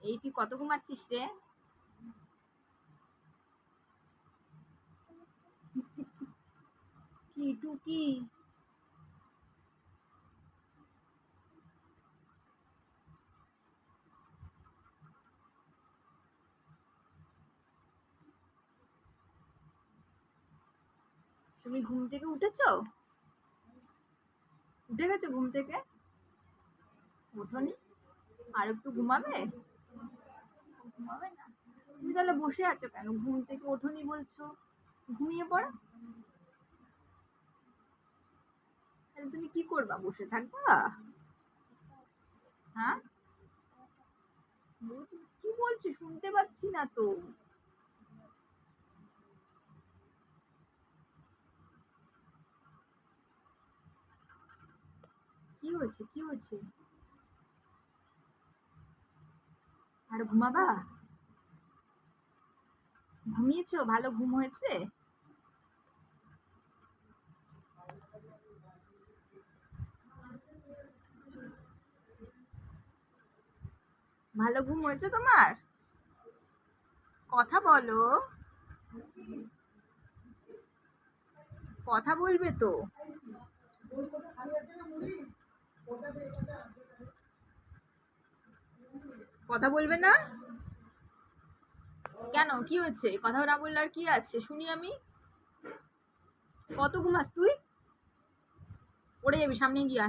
এই তুই কত ঘুমাচ্ছিস রে? কি টুকি? তুমি ঘুম থেকে উঠেছো? উঠে গেছো ঘুম থেকে? ওঠোনি? আর একটু ঘুমাবে? ঘুমাবে না? তুমি তাহলে বসে আছো কেন? ঘুম থেকে ওঠোনি বলছো, ঘুমিয়ে পড়ো। তাহলে তুমি কি করবা? বসে থাকবা? হ্যাঁ, কি বলছো? শুনতে পাচ্ছি না তো। কি হয়েছে? কি হয়েছে? আর ঘুমাবা? ঘুমিয়েছো? ভালো ঘুম হয়েছে? ভালো ঘুম হয়েছে তোমার? কথা বলো। কথা বলবে তো? কথা বলবে না? কেন, কি হয়েছে? কথা না বললে আর কি আছে, শুনি আমি। কত ঘুমাস তুই? পড়ে যাবি, সামনে গিয়া।